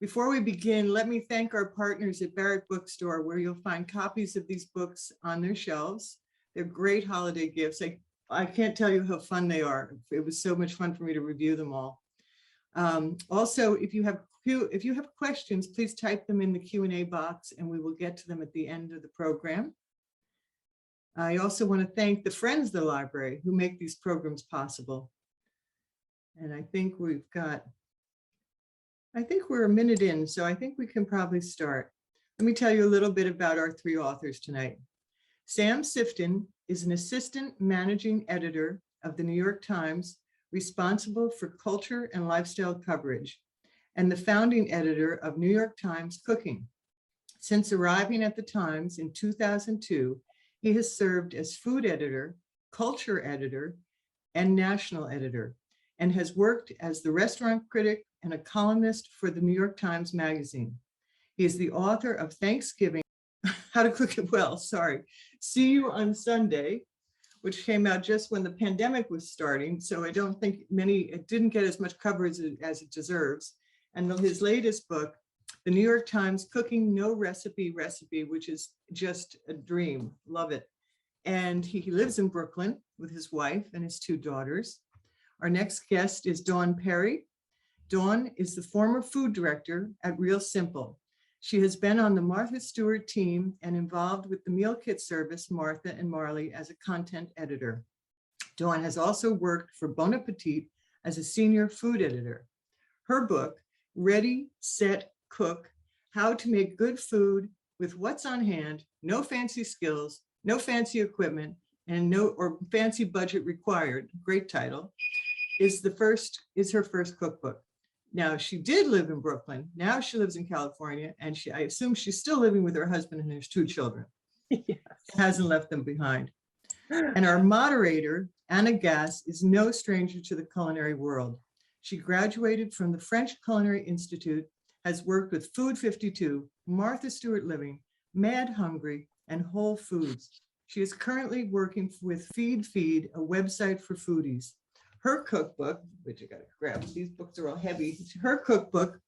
Before we begin, let me thank our partners at Barrett Bookstore, where you'll find copies of these books on their shelves. They're great holiday gifts. I can't tell you how fun they are. It was so much fun for me to review them all. Also, if you have questions, please type them in the Q&A box and we will get to them at the end of the program. I also want to thank the friends of the library who make these programs possible. And I think we're a minute in, so I think we can probably start. Let me tell you a little bit about our three authors tonight. Sam Sifton is an assistant managing editor of the New York Times, responsible for culture and lifestyle coverage, and the founding editor of New York Times Cooking. Since arriving at the Times in 2002, he has served as food editor, culture editor, and national editor, and has worked as the restaurant critic and a columnist for the New York Times Magazine. He is the author of Thanksgiving, How to Cook It Well, See You on Sunday, which came out just when the pandemic was starting, so I don't think it didn't get as much coverage as it deserves. And his latest book, the New York Times Cooking No Recipe, which is just a dream, love it. And he lives in Brooklyn with his wife and his two daughters. Our next guest is Dawn Perry. Dawn is the former food director at Real Simple. She has been on the Martha Stewart team and involved with the meal kit service, Martha and Marley, as a content editor. Dawn has also worked for Bon Appetit as a senior food editor. Her book, Ready, Set, Cook, How to Make Good Food with What's on Hand, No Fancy Skills, No Fancy Equipment, and or fancy budget required, great title, is her first cookbook. Now, she did live in Brooklyn. Now she lives in California, and I assume she's still living with her husband and there's two children. Yes. Hasn't left them behind. And our moderator, Anna Gass, is no stranger to the culinary world. She graduated from the French Culinary Institute, has worked with Food 52, Martha Stewart Living, Mad Hungry, and Whole Foods. She is currently working with Feed, a website for foodies. Her cookbook, which I gotta grab, these books are all heavy. Her cookbook,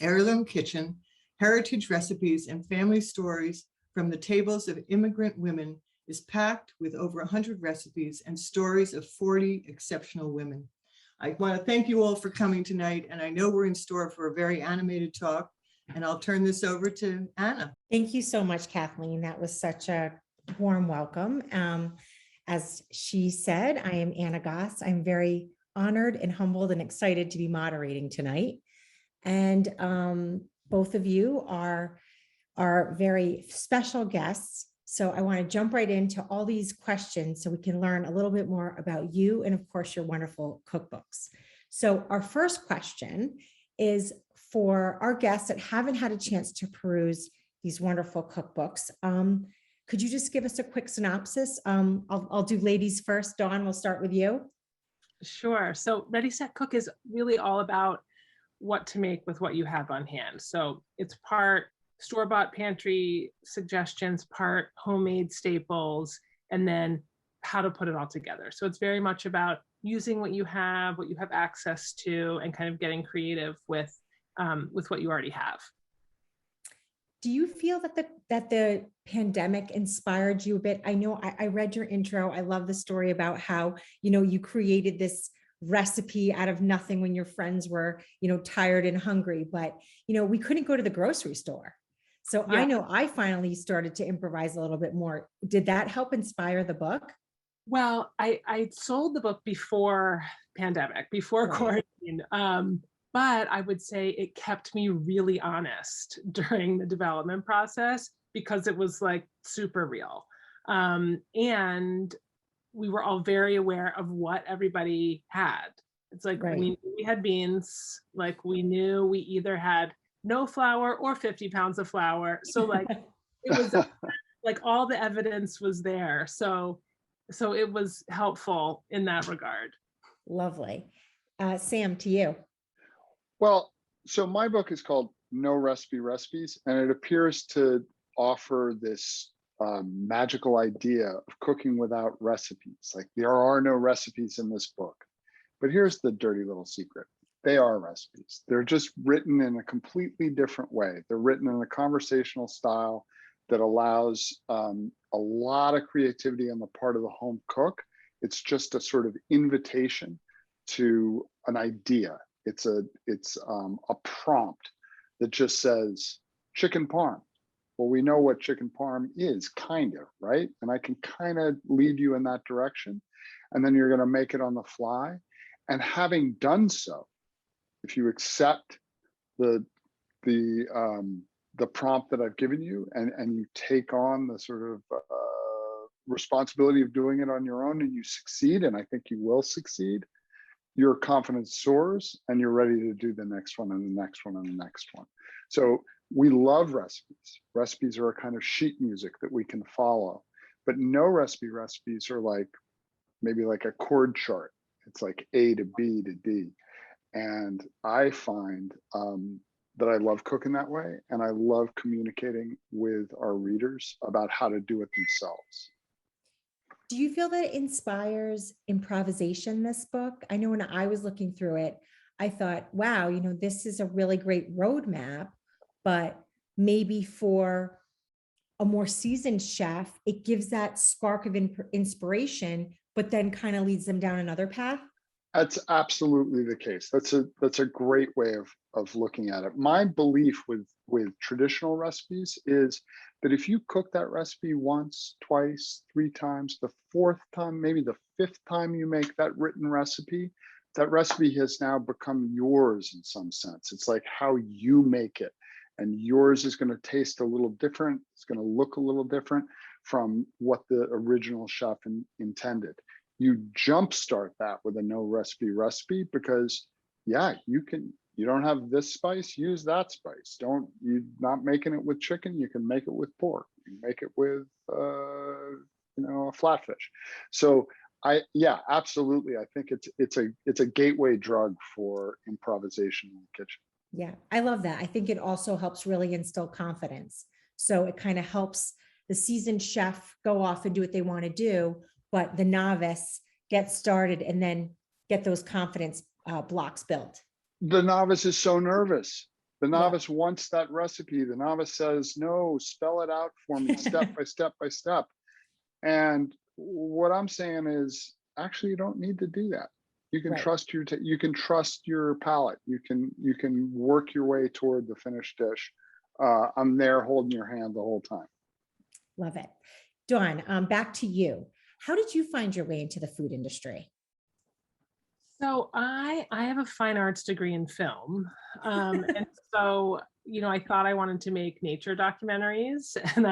Heirloom Kitchen, Heritage Recipes and Family Stories from the Tables of Immigrant Women, is packed with over 100 recipes and stories of 40 exceptional women. I want to thank you all for coming tonight, and I know we're in store for a very animated talk, and I'll turn this over to Anna. Thank you so much, Kathleen. That was such a warm welcome. As she said, I am Anna Gass. I'm very honored and humbled and excited to be moderating tonight. And both of you are very special guests. So I want to jump right into all these questions so we can learn a little bit more about you and, of course, your wonderful cookbooks. So our first question is for our guests that haven't had a chance to peruse these wonderful cookbooks. Could you just give us a quick synopsis? I'll do ladies first. Dawn, we'll start with you. Sure. So Ready, Set, Cook is really all about what to make with what you have on hand. So it's part store-bought pantry suggestions, part homemade staples, and then how to put it all together. So it's very much about using what you have access to, and kind of getting creative with what you already have. Do you feel that the pandemic inspired you a bit? I know I read your intro. I love the story about how, you created this recipe out of nothing when your friends were, tired and hungry, but, we couldn't go to the grocery store. So yeah. I know I finally started to improvise a little bit more. Did that help inspire the book? Well, I sold the book before pandemic, before quarantine. But I would say it kept me really honest during the development process, because it was like super real. And we were all very aware of what everybody had. It's like, we knew we had beans, like we knew we either had no flour or 50 pounds of flour. So like, it was like all the evidence was there. So it was helpful in that regard. Lovely. Sam, to you. Well, so my book is called No Recipe Recipes, and it appears to offer this magical idea of cooking without recipes. Like, there are no recipes in this book. But here's the dirty little secret. They are recipes. They're just written in a completely different way. They're written in a conversational style that allows a lot of creativity on the part of the home cook. It's just a sort of invitation to an idea. It's a prompt that just says chicken parm. Well, we know what chicken parm is, kind of, right? And I can kind of lead you in that direction. And then you're going to make it on the fly. And having done so, if you accept the prompt that I've given you, and you take on the sort of responsibility of doing it on your own, and you succeed, and I think you will succeed, your confidence soars, and you're ready to do the next one and the next one and the next one. So we love recipes. Recipes are a kind of sheet music that we can follow, but no recipes are like maybe like a chord chart. It's like A to B to D. And I find that I love cooking that way, and I love communicating with our readers about how to do it themselves. Do you feel that it inspires improvisation, this book? I know when I was looking through it, I thought, wow, this is a really great roadmap, but maybe for a more seasoned chef, it gives that spark of inspiration, but then kind of leads them down another path. That's absolutely the case. That's a great way of looking at it. My belief with traditional recipes is that if you cook that recipe once, twice, three times, the fourth time, maybe the fifth time you make that written recipe, that recipe has now become yours in some sense. It's like how you make it, and yours is going to taste a little different. It's going to look a little different from what the original chef intended. You jumpstart that with a no recipe because you don't have this spice, use that spice. You're not making it with chicken, you can make it with pork. You make it with a flatfish. So absolutely. I think it's a gateway drug for improvisation in the kitchen. Yeah, I love that. I think it also helps really instill confidence. So it kind of helps the seasoned chef go off and do what they want to do, but the novice get started and then get those confidence blocks built. The novice is so nervous. The novice wants that recipe. The novice says, no, spell it out for me step by step by step. And what I'm saying is, actually, you don't need to do that. You can trust you can trust your palate. You can work your way toward the finished dish. I'm there holding your hand the whole time. Love it. Dawn, back to you. How did you find your way into the food industry? So I have a fine arts degree in film. And so, I thought I wanted to make nature documentaries, and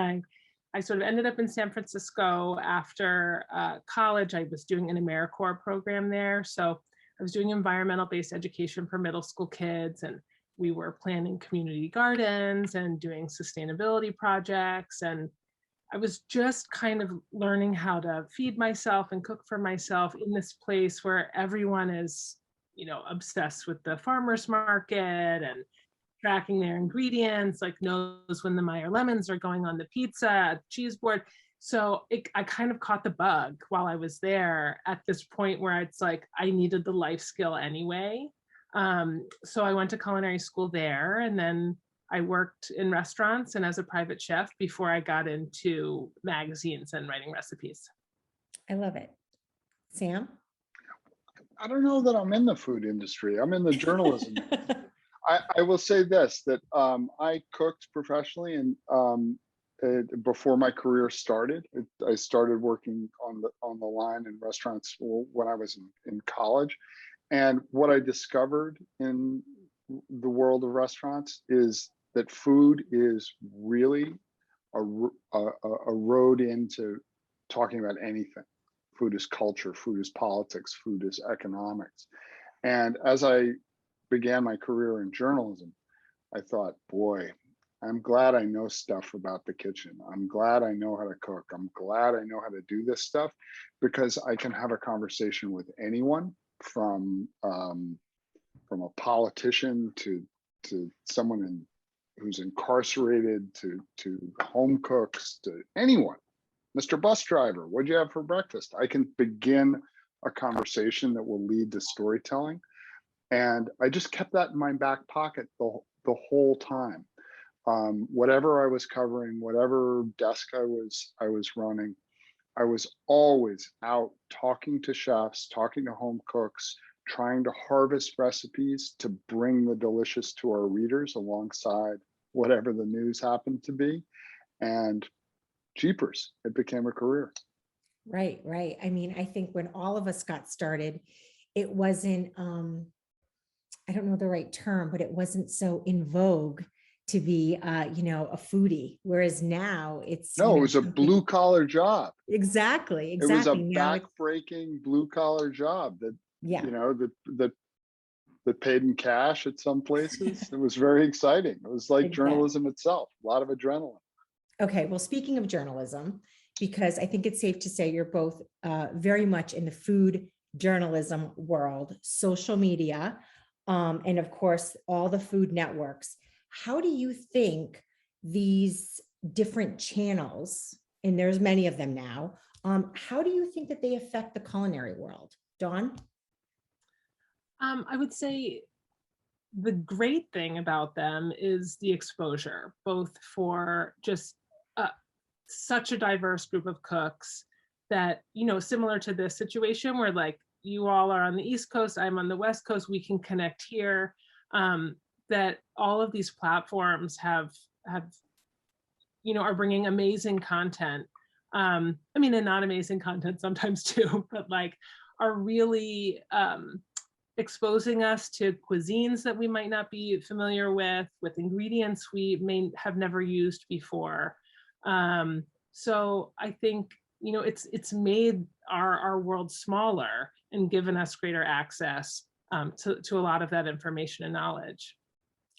I sort of ended up in San Francisco after college. I was doing an AmeriCorps program there. So I was doing environmental-based education for middle school kids, and we were planning community gardens and doing sustainability projects. And I was just kind of learning how to feed myself and cook for myself in this place where everyone is, obsessed with the farmer's market and tracking their ingredients, like knows when the Meyer lemons are going on the pizza, cheese board. So I kind of caught the bug while I was there at this point where it's like, I needed the life skill anyway. So I went to culinary school there, and then I worked in restaurants and as a private chef before I got into magazines and writing recipes. I love it. Sam? I don't know that I'm in the food industry. I'm in the journalism. I will say this, that I cooked professionally and before my career started. I started working on the line in restaurants when I was in college. And what I discovered in the world of restaurants is that food is really a road into talking about anything. Food is culture, food is politics, food is economics. And as I began my career in journalism, I thought, boy, I'm glad I know stuff about the kitchen. I'm glad I know how to cook. I'm glad I know how to do this stuff, because I can have a conversation with anyone, from a politician to someone who's incarcerated to home cooks, to anyone. Mr. Bus Driver, what'd you have for breakfast? I can begin a conversation that will lead to storytelling. And I just kept that in my back pocket the whole time. Whatever I was covering, whatever desk I was running, I was always out talking to chefs, talking to home cooks, trying to harvest recipes to bring the delicious to our readers alongside whatever the news happened to be. And jeepers, it became a career. Right, right. I mean, I think when all of us got started, it wasn't, I don't know the right term, but it wasn't so in vogue to be, a foodie. Whereas now it's, No, it was a blue collar job. Exactly, It was a exactly. Now it's, back-breaking blue collar job that, yeah. that paid in cash at some places. It was very exciting. It was like Exactly. journalism itself, a lot of adrenaline. Okay, well, speaking of journalism, because I think it's safe to say you're both very much in the food journalism world, social media, and of course, all the food networks. How do you think these different channels, and there's many of them now, how do you think that they affect the culinary world? Dawn? I would say the great thing about them is the exposure, both for just such a diverse group of cooks that, similar to this situation where like you all are on the East Coast, I'm on the West Coast, we can connect here, that all of these platforms have, are bringing amazing content. And not amazing content sometimes too, but like are really exposing us to cuisines that we might not be familiar with ingredients we may have never used before. So I think, it's made our world smaller and given us greater access to a lot of that information and knowledge.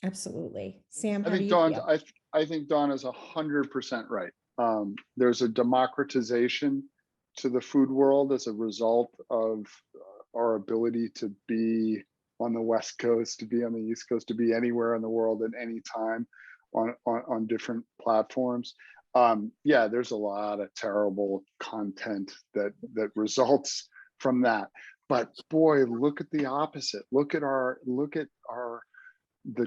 Absolutely. Sam, I how do think you Dawn, feel? I think Dawn is 100% right. There's a democratization to the food world as a result of our ability to be on the West Coast, to be on the East Coast, to be anywhere in the world at any time on different platforms. Yeah, there's a lot of terrible content that results from that. But boy, look at the opposite. Look at the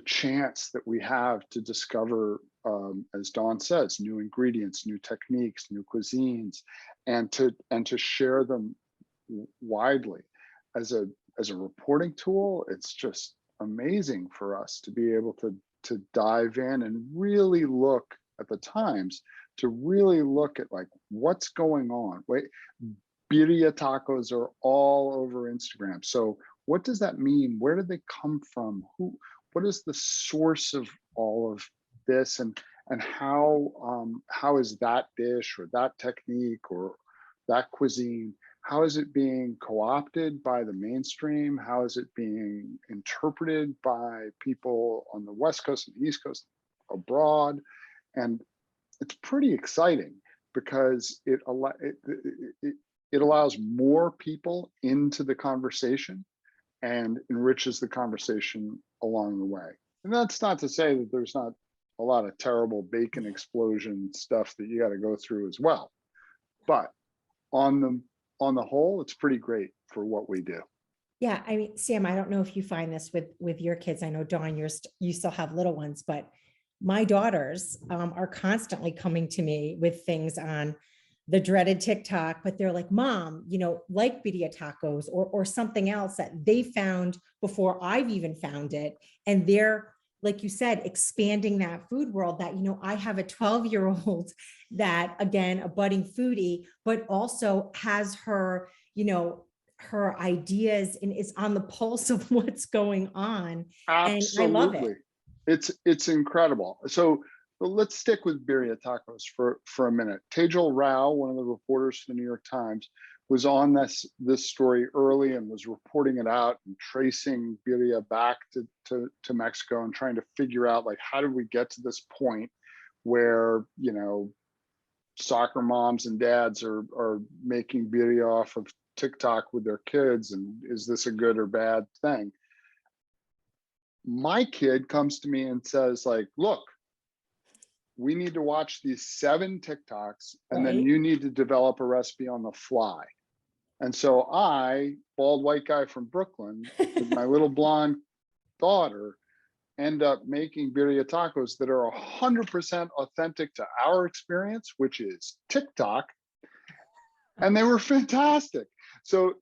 chance that we have to discover, as Dawn says, new ingredients, new techniques, new cuisines, and to share them widely. As a reporting tool, it's just amazing for us to be able to dive in and really look at the times, to really look at like what's going on. Wait, birria tacos are all over Instagram. So what does that mean? Where did they come from? What is the source of all of this, and how is that dish or that technique or that cuisine, how is it being co-opted by the mainstream? How is it being interpreted by people on the West Coast and the East Coast, abroad? And it's pretty exciting because it allows more people into the conversation and enriches the conversation along the way. And that's not to say that there's not a lot of terrible bacon explosion stuff that you got to go through as well. But on the whole, it's pretty great for what we do. Yeah, I mean, Sam, I don't know if you find this with your kids. I know, Dawn, you still have little ones, but my daughters are constantly coming to me with things on the dreaded TikTok, but they're like, Mom, like birria tacos or something else that they found before I've even found it. And they're, like you said, expanding that food world that, I have a 12-year-old that, again, a budding foodie, but also has her, her ideas and is on the pulse of what's going on. Absolutely. And I love it. It's incredible. So let's stick with birria tacos for a minute. Tejal Rao, one of the reporters for the New York Times, was on this story early and was reporting it out and tracing birria back to Mexico and trying to figure out, like, how did we get to this point where, soccer moms and dads are making birria off of TikTok with their kids, and is this a good or bad thing? My kid comes to me and says, like, look, we need to watch these 7 TikToks and then you need to develop a recipe on the fly. And so I, bald white guy from Brooklyn, with my little blonde daughter, end up making birria tacos that are 100% authentic to our experience, which is TikTok. And they were fantastic. So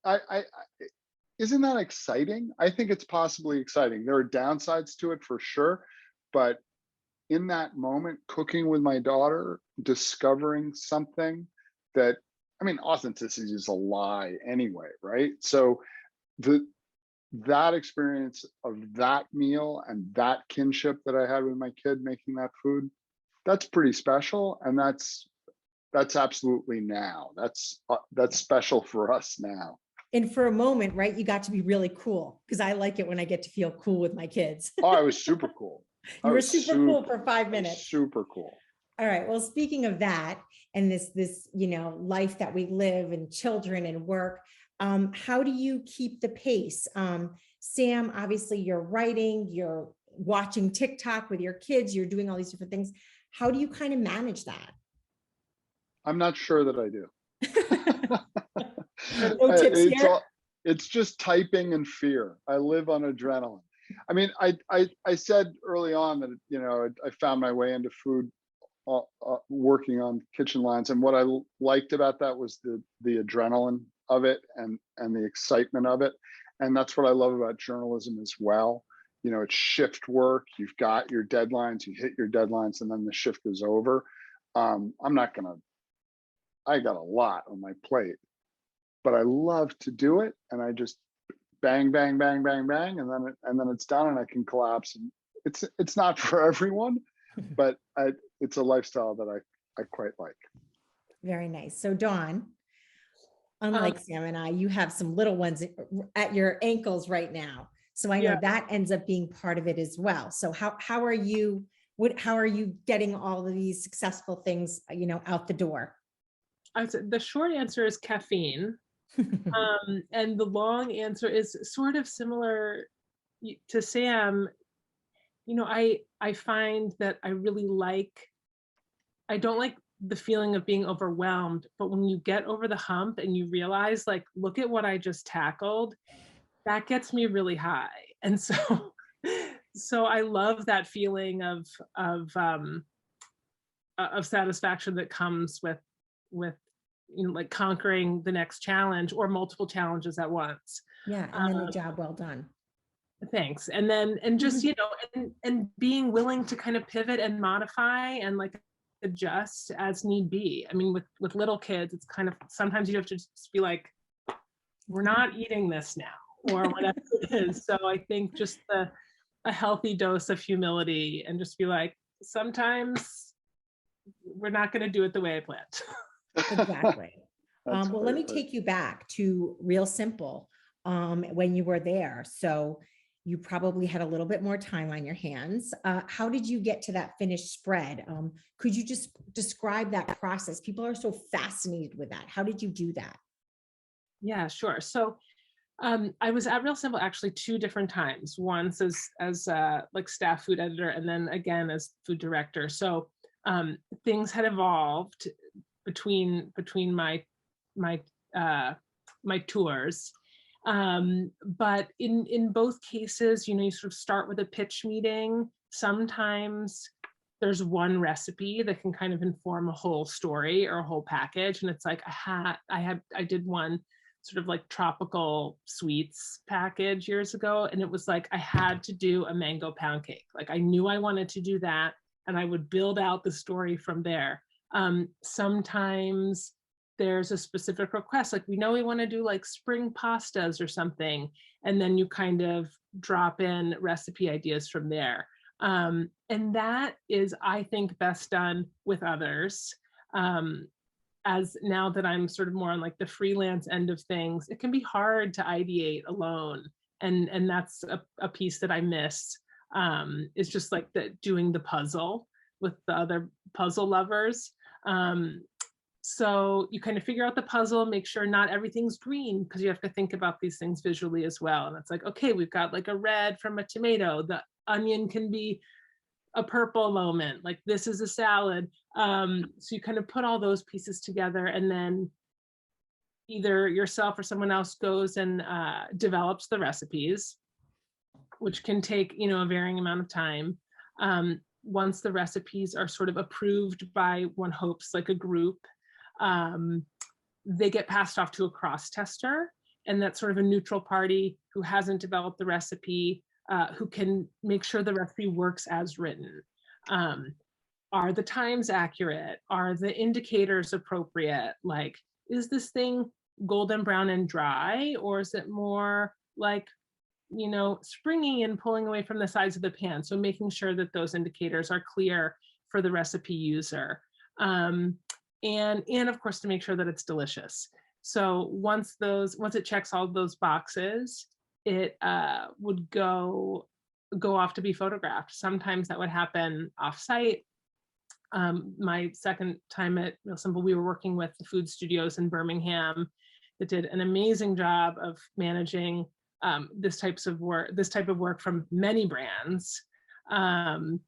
isn't that exciting? I think it's possibly exciting. There are downsides to it for sure, but in that moment, cooking with my daughter, discovering something that, I mean, authenticity is a lie anyway, right? So that experience of that meal and that kinship that I had with my kid making that food, that's pretty special. And that's absolutely now. That's special for us now. And for a moment, right, you got to be really cool, because I like it when I get to feel cool with my kids. Oh, I was super cool. You were super cool for 5 minutes. Super cool. All right. Well, speaking of that, and this, life that we live, and children and work, how do you keep the pace? Sam, obviously you're writing, you're watching TikTok with your kids, you're doing all these different things. How do you kind of manage that? I'm not sure that I do. No tips here? It's just typing and fear. I live on adrenaline. I mean, I said early on that, I found my way into food working on kitchen lines. And what I liked about that was the adrenaline of it and the excitement of it. And that's what I love about journalism as well. It's shift work. You've got your deadlines, you hit your deadlines, and then the shift is over. I got a lot on my plate, but I love to do it. And I just bang, bang, bang, bang, bang. And then it's done and I can collapse. And it's not for everyone, but it's a lifestyle that I quite like. Very nice. So Dawn, unlike Sam and I, you have some little ones at your ankles right now. So I know that ends up being part of it as well. So how are you getting all of these successful things, out the door? The short answer is caffeine. And the long answer is sort of similar to Sam. I find that I don't like the feeling of being overwhelmed, but when you get over the hump and you realize, like, look at what I just tackled, that gets me really high. And so I love that feeling of satisfaction that comes with like conquering the next challenge or multiple challenges at once. Yeah, and then the job well done. Thanks. And just, and being willing to kind of pivot and modify and like adjust as need be. I mean, with little kids, it's kind of, sometimes you have to just be like, we're not eating this now, or whatever it is. So I think just a healthy dose of humility and just be like, sometimes we're not going to do it the way I planned. Exactly. Well, let me take you back to Real Simple when you were there. So you probably had a little bit more time on your hands. How did you get to that finished spread? Could you just describe that process? People are so fascinated with that. How did you do that? Yeah, sure. So I was at Real Simple actually 2 different times. Once as like staff food editor, and then again as food director. So things had evolved between my tours. But in both cases, you sort of start with a pitch meeting. Sometimes there's one recipe that can kind of inform a whole story or a whole package. And it's like, I did one sort of like tropical sweets package years ago. And it was like, I had to do a mango pound cake. Like I knew I wanted to do that, and I would build out the story from there. Sometimes there's a specific request, like we know we want to do like spring pastas or something, and then you kind of drop in recipe ideas from there. And that is, I think, best done with others. As now that I'm sort of more on like the freelance end of things, it can be hard to ideate alone. And that's a piece that I miss, is just like doing the puzzle with the other puzzle lovers. So you kind of figure out the puzzle, make sure not everything's green, because you have to think about these things visually as well. And it's like, okay, we've got like a red from a tomato. The onion can be a purple moment, like this is a salad. So you kind of put all those pieces together, and then either yourself or someone else goes and develops the recipes, which can take, a varying amount of time. Once the recipes are sort of approved by, one hopes, like a group, they get passed off to a cross tester, and that's sort of a neutral party who hasn't developed the recipe, who can make sure the recipe works as written. Are the times accurate? Are the indicators appropriate? Like, is this thing golden brown and dry, or is it more like, springy and pulling away from the sides of the pan? So making sure that those indicators are clear for the recipe user. And of course, to make sure that it's delicious. So once it checks all those boxes, it would go off to be photographed. Sometimes that would happen off-site. My second time at Real Simple, we were working with the food studios in Birmingham that did an amazing job of managing this type of work from many brands. And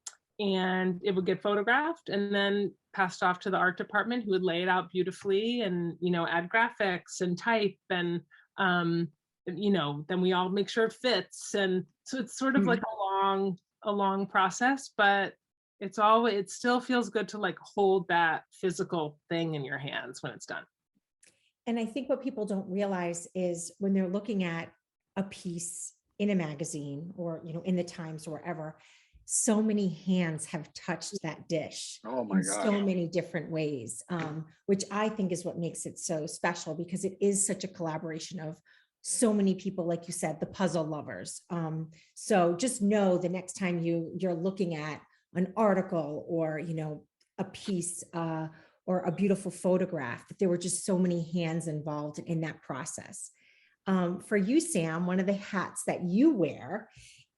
it would get photographed and then passed off to the art department, who would lay it out beautifully and, add graphics and type, and then we all make sure it fits. And so it's sort of like a long process, but it still feels good to like hold that physical thing in your hands when it's done. And I think what people don't realize is when they're looking at a piece in a magazine or, in the Times or wherever, so many hands have touched that dish in so many different ways, which I think is what makes it so special, because it is such a collaboration of so many people, like you said, the puzzle lovers. So just know the next time you're looking at an article or, a piece or a beautiful photograph, that there were just so many hands involved in that process. For you, Sam, one of the hats that you wear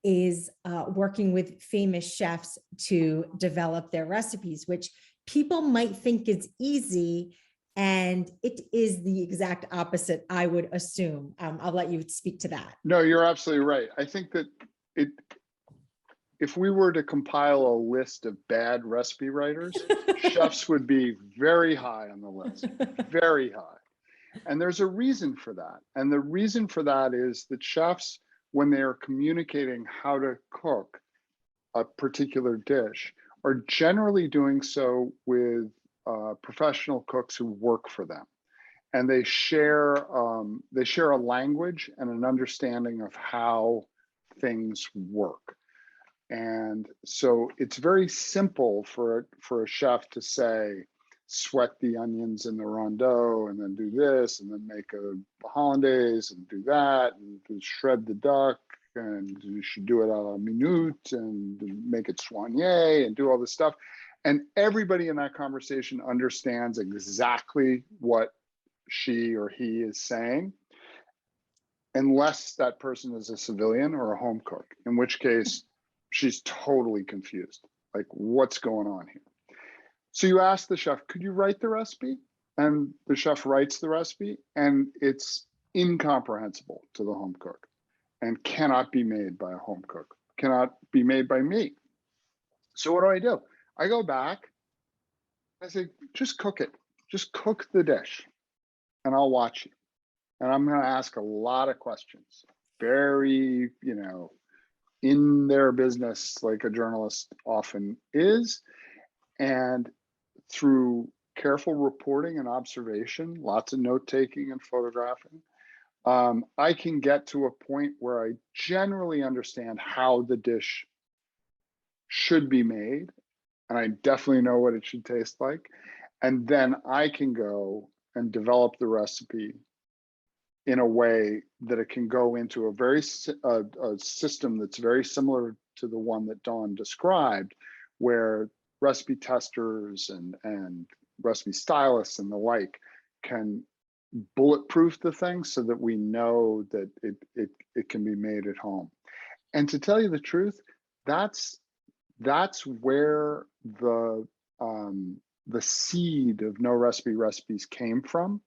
is working with famous chefs to develop their recipes, which people might think is easy, and it is the exact opposite, I would assume. I'll let you speak to that. No, you're absolutely right. I think that if we were to compile a list of bad recipe writers, chefs would be very high on the list, very high. And there's a reason for that. And the reason for that is that chefs, when they are communicating how to cook a particular dish, are generally doing so with professional cooks who work for them. And they share a language and an understanding of how things work. And so it's very simple for a chef to say, sweat the onions in the rondeau, and then do this, and then make a hollandaise, and do that, and shred the duck, and you should do it a la minute, and make it soigné, and do all this stuff. And everybody in that conversation understands exactly what she or he is saying, unless that person is a civilian or a home cook, in which case she's totally confused. Like, what's going on here? So you ask the chef, could you write the recipe? And the chef writes the recipe, and it's incomprehensible to the home cook and cannot be made by a home cook, cannot be made by me. So what do? I go back, I say, just cook it. Just cook the dish, and I'll watch you. And I'm going to ask a lot of questions, very, in their business, like a journalist often is. And through careful reporting and observation, lots of note taking and photographing, I can get to a point where I generally understand how the dish should be made. And I definitely know what it should taste like. And then I can go and develop the recipe in a way that it can go into a system that's very similar to the one that Dawn described, where recipe testers and recipe stylists and the like can bulletproof the thing so that we know that it can be made at home. And to tell you the truth, that's where the seed of No Recipe Recipes came from,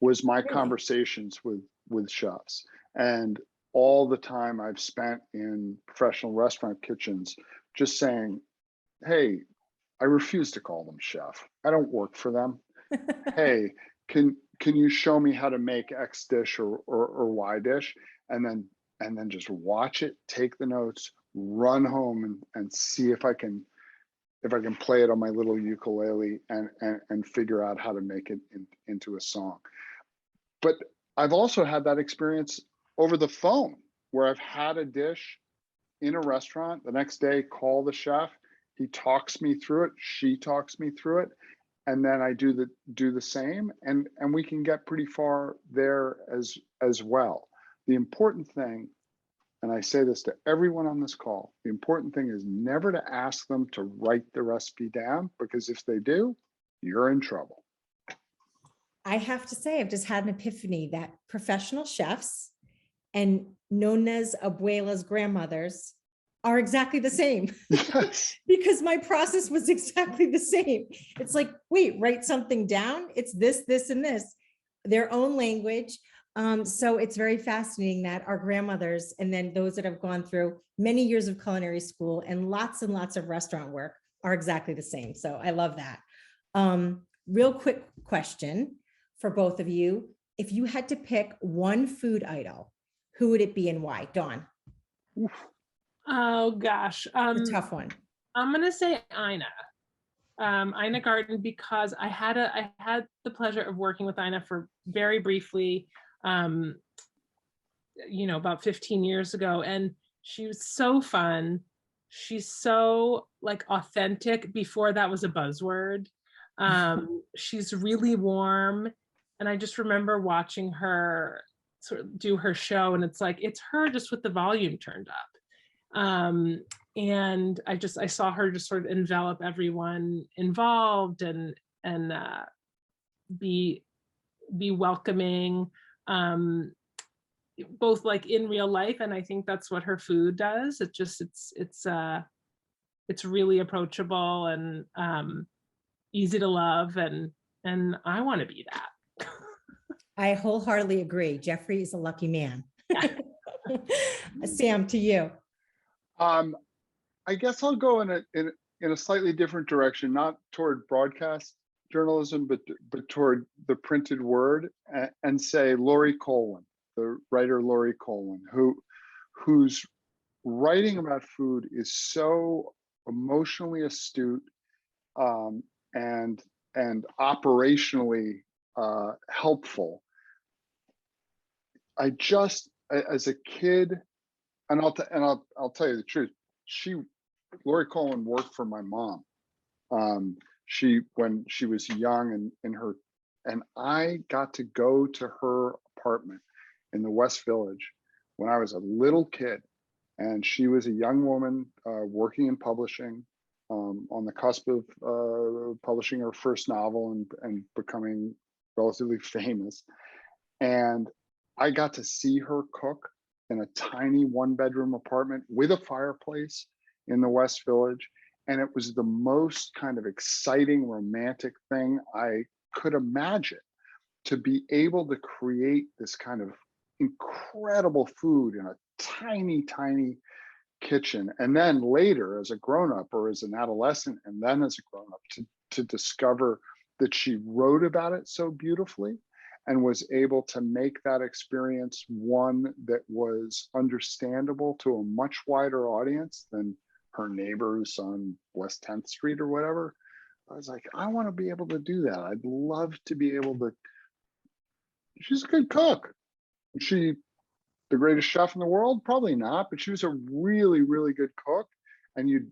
was my conversations with chefs, and all the time I've spent in professional restaurant kitchens just saying, hey, I refuse to call them chef. I don't work for them. Hey, can can you show me how to make X dish or Y dish? And then just watch it, take the notes, run home and see if I can play it on my little ukulele and figure out how to make it into a song. But I've also had that experience over the phone where I've had a dish in a restaurant, the next day call the chef, he talks me through it, she talks me through it, and then I do the same, and we can get pretty far there as well. The important thing, and I say this to everyone on this call, the important thing is never to ask them to write the recipe down, because if they do, you're in trouble. I have to say, I've just had an epiphany that professional chefs and nonas, abuelas, grandmothers are exactly the same. Yes. Because my process was exactly the same. It's like, wait, write something down. It's this, this, and this, their own language. So it's very fascinating that our grandmothers, and then those that have gone through many years of culinary school and lots of restaurant work, are exactly the same. So I love that. Real quick question for both of you. If you had to pick one food idol, who would it be and why? Dawn. Oh gosh. A tough one. I'm gonna say Ina Garten, because I had the pleasure of working with Ina for very briefly, about 15 years ago, and she was so fun. She's so like authentic before that was a buzzword. She's really warm, and I just remember watching her sort of do her show, and it's like it's her just with the volume turned up. And I saw her just sort of envelop everyone involved and be welcoming, both like in real life, and I think that's what her food does. It's really approachable and easy to love, and I want to be that. I wholeheartedly agree. Jeffrey is a lucky man. Yeah. Sam, to you. I guess I'll go in a slightly different direction, not toward broadcast journalism, but toward the printed word, and say Laurie Colwin, the writer Laurie Colwin, whose writing about food is so emotionally astute, and operationally helpful. I just, as a kid, and I'll tell you the truth, Laurie Colwin worked for my mom. When she was young, and I got to go to her apartment in the West Village when I was a little kid, and she was a young woman working in publishing, on the cusp of publishing her first novel and becoming relatively famous. And I got to see her cook in a tiny one-bedroom apartment with a fireplace in the West Village. And it was the most kind of exciting, romantic thing I could imagine, to be able to create this kind of incredible food in a tiny, tiny kitchen. And then later, as a grown-up or as an adolescent, and then as a grown-up, to discover that she wrote about it so beautifully and was able to make that experience one that was understandable to a much wider audience than her neighbors on West 10th Street or whatever. I was like, I want to be able to do that. I'd love to be able to. She's a good cook. Is she the greatest chef in the world? Probably not, but she was a really, really good cook, and you'd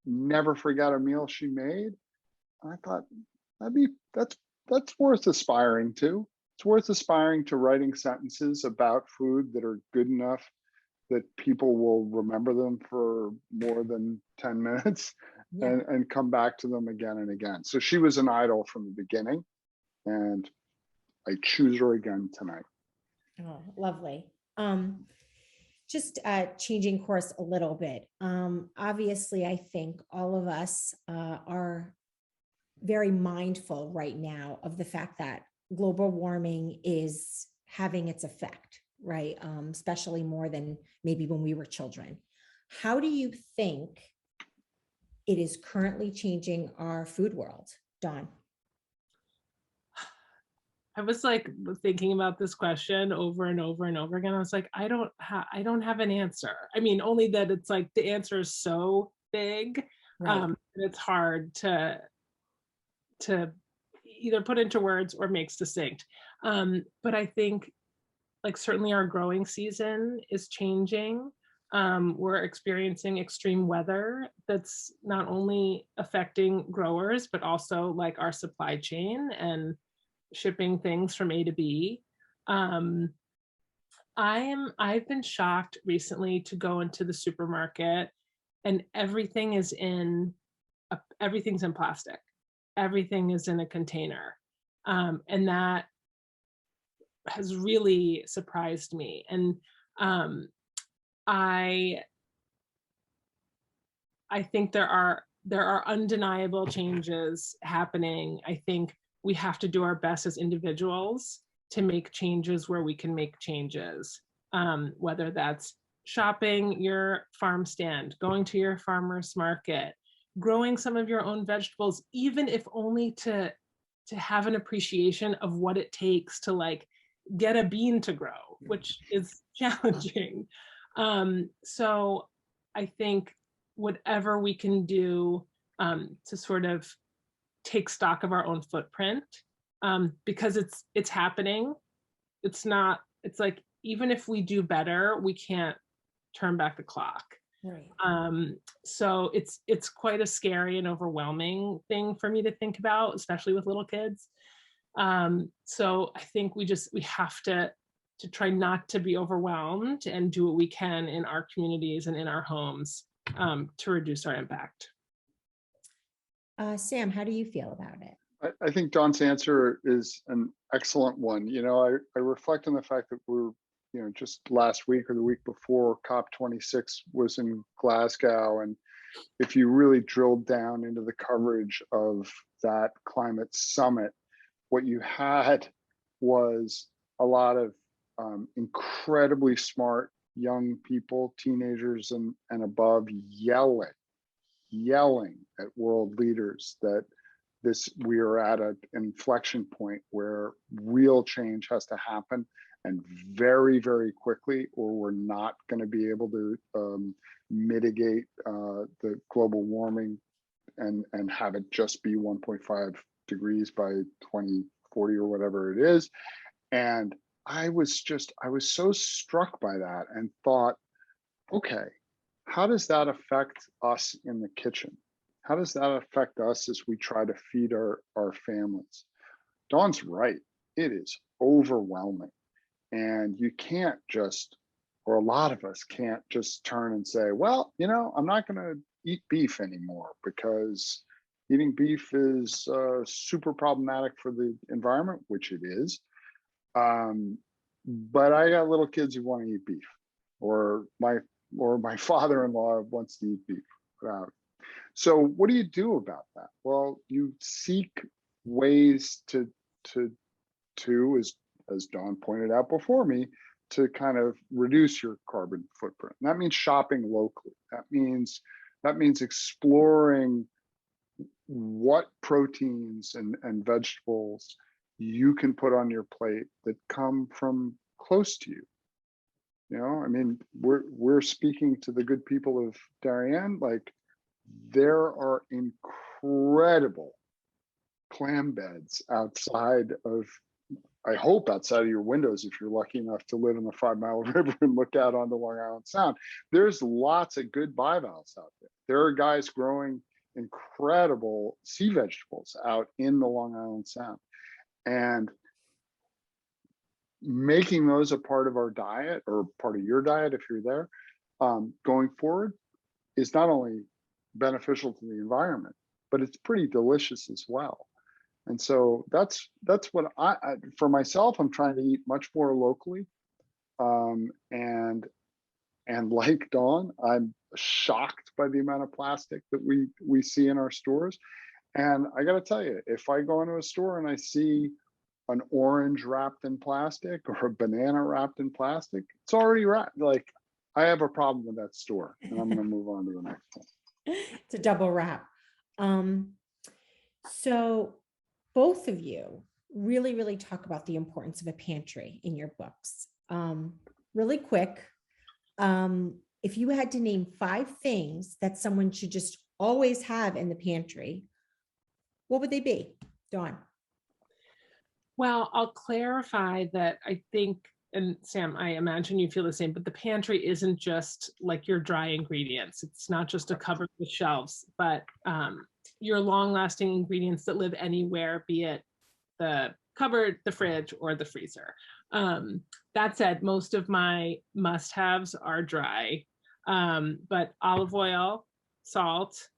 never forget a meal she made. And I thought that's worth aspiring to. It's worth aspiring to writing sentences about food that are good enough that people will remember them for more than 10 minutes. Yeah. and come back to them again and again. So she was an idol from the beginning, and I choose her again tonight. Oh, lovely. Just changing course a little bit. Obviously, I think all of us are very mindful right now of the fact that global warming is having its effect, right? Especially more than maybe when we were children. How do you think it is currently changing our food world, Dawn? I was like thinking about this question over and over and over again. I was like, I don't have an answer. I mean, only that it's like the answer is so big. Right. And it's hard to either put into words or make succinct. But I think like certainly our growing season is changing. We're experiencing extreme weather that's not only affecting growers, but also like our supply chain and shipping things from A to B. I've been shocked recently to go into the supermarket and everything's in plastic. Everything is in a container. And that has really surprised me. And I think there are undeniable changes happening. I think we have to do our best as individuals to make changes where we can make changes, whether that's shopping your farm stand, going to your farmer's market, growing some of your own vegetables, even if only to have an appreciation of what it takes to like get a bean to grow, which is challenging. So I think whatever we can do to sort of take stock of our own footprint, because it's happening. It's like, even if we do better, we can't turn back the clock. Right. So it's quite a scary and overwhelming thing for me to think about, especially with little kids. So I think we have to try not to be overwhelmed and do what we can in our communities and in our homes to reduce our impact. Sam, how do you feel about it? I think Dawn's answer is an excellent one. You know, I reflect on the fact that we're, you know, just last week or the week before COP26 was in Glasgow. And if you really drilled down into the coverage of that climate summit, what you had was a lot of incredibly smart young people, teenagers and above, yelling at world leaders that we are at an inflection point where real change has to happen, and very, very quickly, or we're not going to be able to mitigate the global warming and have it just be 1.5 degrees by 2040 or whatever it is. And I was so struck by that and thought, okay, how does that affect us in the kitchen? How does that affect us as we try to feed our families? Dawn's right. It is overwhelming. And you can't just, or a lot of us can't just turn and say, well, you know, I'm not going to eat beef anymore because eating beef is super problematic for the environment, which it is. But I got little kids who want to eat beef, or my father-in-law wants to eat beef. So what do you do about that? Well, you seek ways to as Dawn pointed out before me, to kind of reduce your carbon footprint. And that means shopping locally. That means exploring what proteins and vegetables you can put on your plate that come from close to you. You know, I mean, we're speaking to the good people of Darien. Like, there are incredible clam beds outside of, I hope outside of your windows, if you're lucky enough to live in the 5 Mile River and look out onto Long Island Sound. There's lots of good bivalves out there. There are guys growing incredible sea vegetables out in the Long Island Sound. And making those a part of our diet, or part of your diet if you're there, going forward, is not only beneficial to the environment, but it's pretty delicious as well. And so that's what I for myself, I'm trying to eat much more locally. And like Dawn, I'm shocked by the amount of plastic that we see in our stores. And I got to tell you, if I go into a store and I see an orange wrapped in plastic or a banana wrapped in plastic, it's already wrapped. Like, I have a problem with that store, and I'm going to move on to the next one. It's a double wrap. So both of you really, really talk about the importance of a pantry in your books. Really quick, if you had to name 5 things that someone should just always have in the pantry, what would they be? Dawn. Well, I'll clarify that I think, and Sam, I imagine you feel the same, but the pantry isn't just like your dry ingredients. It's not just a cupboard with shelves, but your long-lasting ingredients that live anywhere, be it the cupboard, the fridge, or the freezer. That said, most of my must-haves are dry, but olive oil, salt,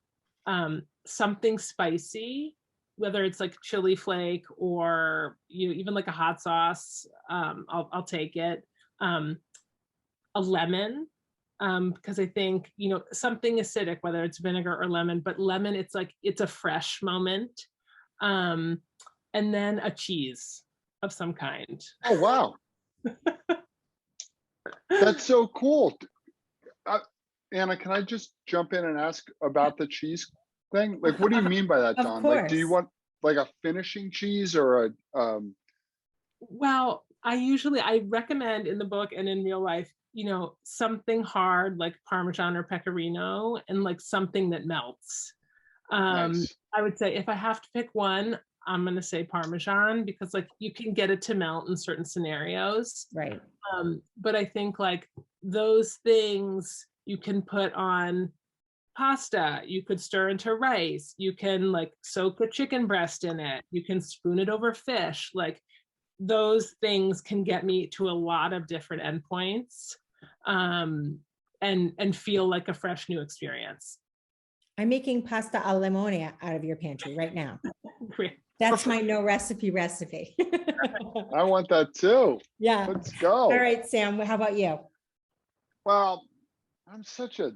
something spicy, whether it's like chili flake or even like a hot sauce, I'll take it. A lemon, because I think, something acidic, whether it's vinegar or lemon, but lemon, it's like, it's a fresh moment. And then a cheese of some kind. Oh, wow. That's so cool. Anna, can I just jump in and ask about the cheese thing? Like, what do you mean by that, Of Dawn? Like, do you course. want like a finishing cheese or a, Well, I recommend in the book and in real life, something hard like Parmesan or Pecorino, and like something that melts. nice. I would say if I have to pick one, I'm going to say Parmesan, because like you can get it to melt in certain scenarios. Right. But I think like those things you can put on pasta, you could stir into rice, you can like soak a chicken breast in it, you can spoon it over fish. Like those things can get me to a lot of different endpoints, and feel like a fresh new experience. I'm making pasta al limone out of your pantry right now. Great. That's my no recipe. I want that too. Yeah. Let's go. All right, Sam, how about you? Well, I'm such a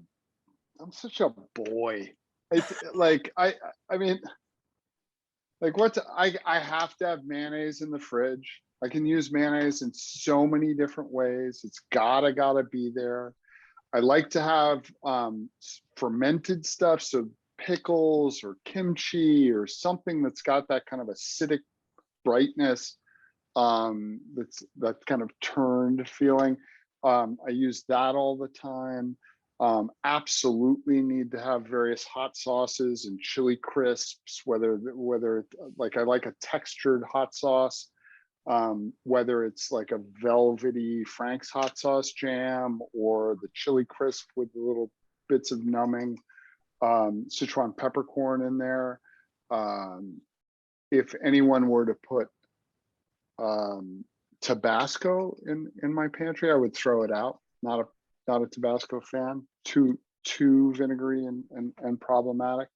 boy. It's like I mean, like I have to have mayonnaise in the fridge. I can use mayonnaise in so many different ways. It's gotta be there. I like to have fermented stuff, so pickles or kimchi or something that's got that kind of acidic brightness, that kind of turned feeling. I use that all the time. Absolutely need to have various hot sauces and chili crisps, whether like I like a textured hot sauce, whether it's like a velvety Frank's hot sauce jam or the chili crisp with the little bits of numbing Sichuan peppercorn in there. If anyone were to put Tabasco in my pantry, I would throw it out. Not a Tabasco fan. Too vinegary and problematic.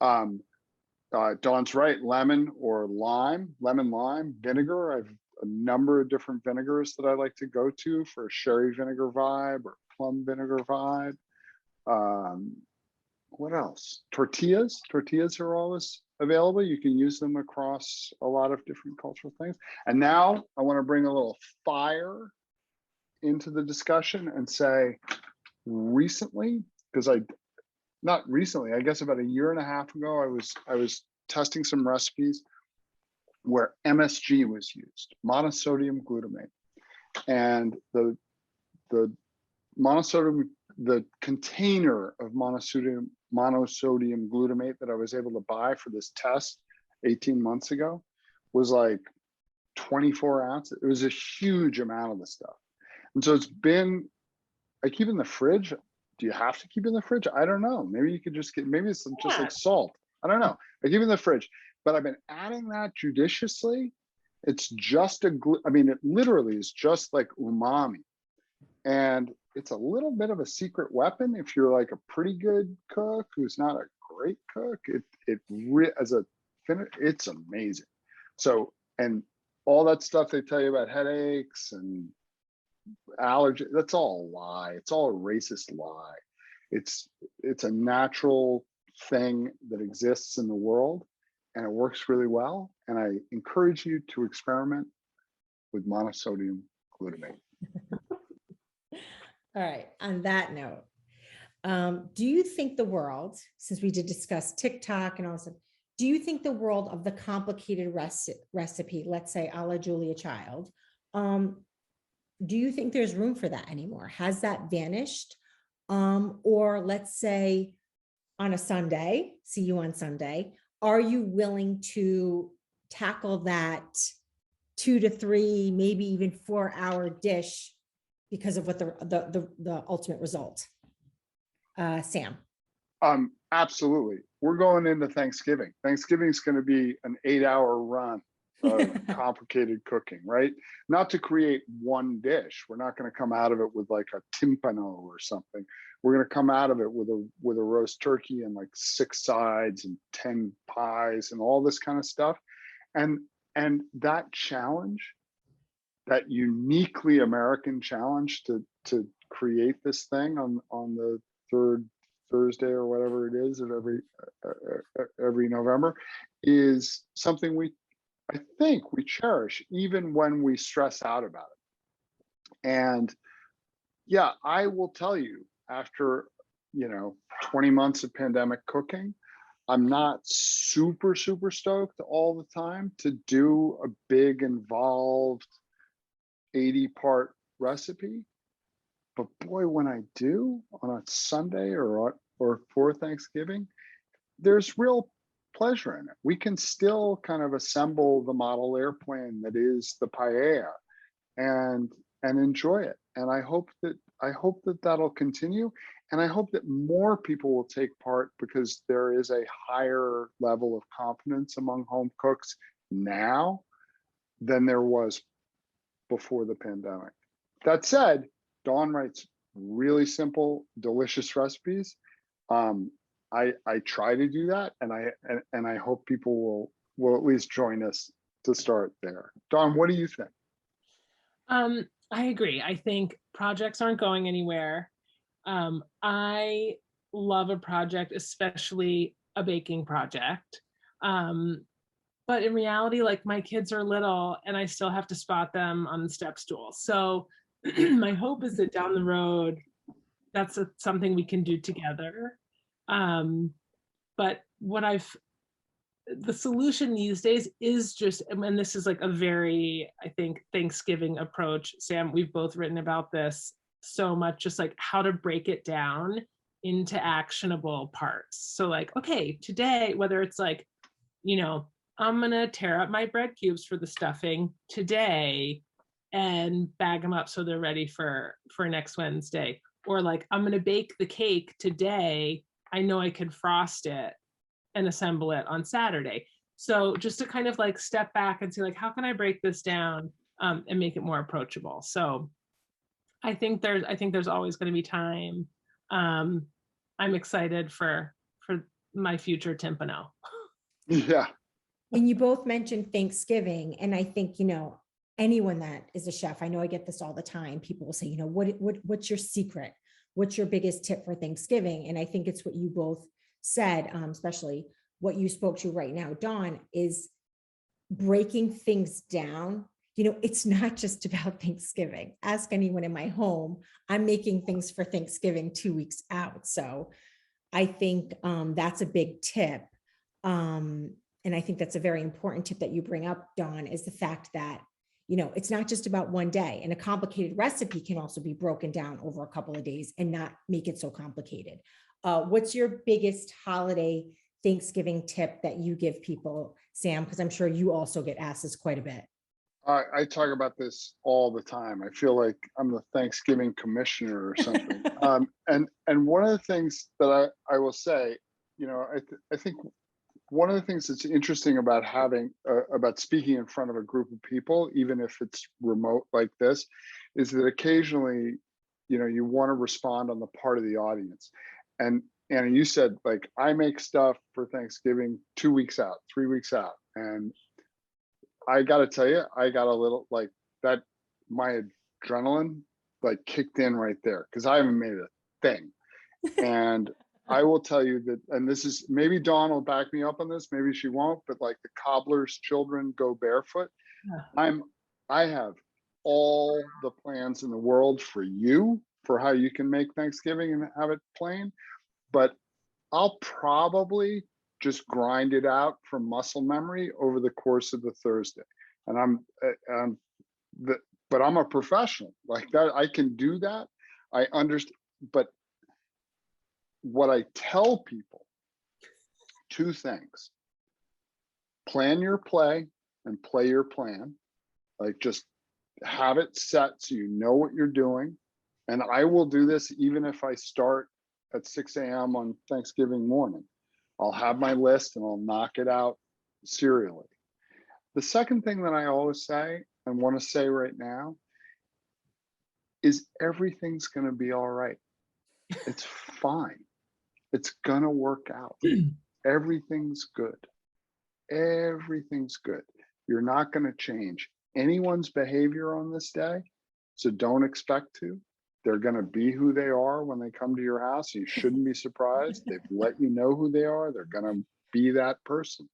Dawn's right. Lemon or lime, lemon-lime vinegar. I've a number of different vinegars that I like to go to for a sherry vinegar vibe or plum vinegar vibe. What else? Tortillas. Tortillas are always available. You can use them across a lot of different cultural things. And now I want to bring a little fire into the discussion and say, recently, because not recently, I guess about a year and a half ago, I was testing some recipes where MSG was used, monosodium glutamate, and the monosodium, the container of monosodium glutamate that I was able to buy for this test 18 months ago was like 24 ounces. It was a huge amount of the stuff. And so I keep in the fridge. Do you have to keep in the fridge? I don't know. Maybe you could just maybe it's just like salt. I don't know. I keep in the fridge, but I've been adding that judiciously. It's just it literally is just like umami. And it's a little bit of a secret weapon if you're like a pretty good cook who's not a great cook. It's amazing. So, and all that stuff they tell you about headaches and allergy, that's all a lie. It's all a racist lie. It's a natural thing that exists in the world and it works really well. And I encourage you to experiment with monosodium glutamate. All right. On that note, do you think the world, since we did discuss TikTok and also, do you think the world of the complicated recipe, let's say a la Julia Child, do you think there's room for that anymore? Has that vanished? Or let's say on a Sunday, see you on Sunday, are you willing to tackle that 2 to 3, maybe even 4-hour dish because of what the ultimate result? Sam. Absolutely. We're going into Thanksgiving. Thanksgiving's going to be an 8-hour run of complicated cooking, right? Not to create one dish. We're not going to come out of it with like a timpano or something. We're going to come out of it with a roast turkey and like 6 sides and 10 pies and all this kind of stuff. And that challenge, that uniquely American challenge to create this thing on the third Thursday or whatever it is of every November, is something I think we cherish even when we stress out about it. And yeah, I will tell you, after 20 months of pandemic cooking, I'm not super stoked all the time to do a big involved 80-part recipe. But boy, when I do on a Sunday or for Thanksgiving, there's real pleasure in it. We can still kind of assemble the model airplane that is the paella and enjoy it. And I hope that that'll continue. And I hope that more people will take part, because there is a higher level of confidence among home cooks now than there was before the pandemic. That said, Dawn writes really simple, delicious recipes. I try to do that, and I hope people will at least join us to start there. Dawn, what do you think? I agree. I think projects aren't going anywhere. I love a project, especially a baking project. But in reality, like, my kids are little and I still have to spot them on the step stool. So my hope is that down the road, that's something we can do together. But the solution these days is just, and this is like a very, I think, Thanksgiving approach. Sam, we've both written about this so much, just like how to break it down into actionable parts. So like, okay, today, whether it's like, I'm gonna tear up my bread cubes for the stuffing today and bag them up so they're ready for next Wednesday. Or like, I'm gonna bake the cake today. I know I can frost it and assemble it on Saturday. So just to kind of like step back and see, like, how can I break this down and make it more approachable? So I think there's always going to be time. I'm excited for my future timpano. Yeah. And you both mentioned Thanksgiving, and I think, anyone that is a chef, I know I get this all the time. People will say, what's your secret? What's your biggest tip for Thanksgiving? And I think it's what you both said, especially what you spoke to right now, Dawn, is breaking things down. It's not just about Thanksgiving. Ask anyone in my home. I'm making things for Thanksgiving 2 weeks out. So I think that's a big tip. And I think that's a very important tip that you bring up, Dawn, is the fact that, it's not just about one day, and a complicated recipe can also be broken down over a couple of days and not make it so complicated. What's your biggest holiday Thanksgiving tip that you give people, Sam? Because I'm sure you also get asked this quite a bit. I talk about this all the time. I feel like I'm the Thanksgiving commissioner or something. And one of the things that I will say, I think one of the things that's interesting about about speaking in front of a group of people, even if it's remote like this, is that occasionally, you want to respond on the part of the audience. And Anna, you said, like, I make stuff for Thanksgiving 2 weeks out, 3 weeks out. And I got to tell you, I got a little like that, my adrenaline like kicked in right there, because I haven't made a thing. And I will tell you that, and this is, maybe Dawn will back me up on this, maybe she won't, but like, the cobbler's children go barefoot. Yeah. I have all the plans in the world for you, for how you can make Thanksgiving and have it plain, but I'll probably just grind it out from muscle memory over the course of the Thursday. And but I'm a professional like that. I can do that. I understand. But what I tell people, two things: plan your play and play your plan. Like, just have it set so you know what you're doing. And I will do this even if I start at 6 a.m. on Thanksgiving morning. I'll have my list and I'll knock it out serially. The second thing that I always say and want to say right now is everything's going to be all right. It's fine. It's going to work out. Everything's good. Everything's good. You're not going to change anyone's behavior on this day, so don't expect to. They're going to be who they are when they come to your house. You shouldn't be surprised. They've let you know who they are. They're going to be that person.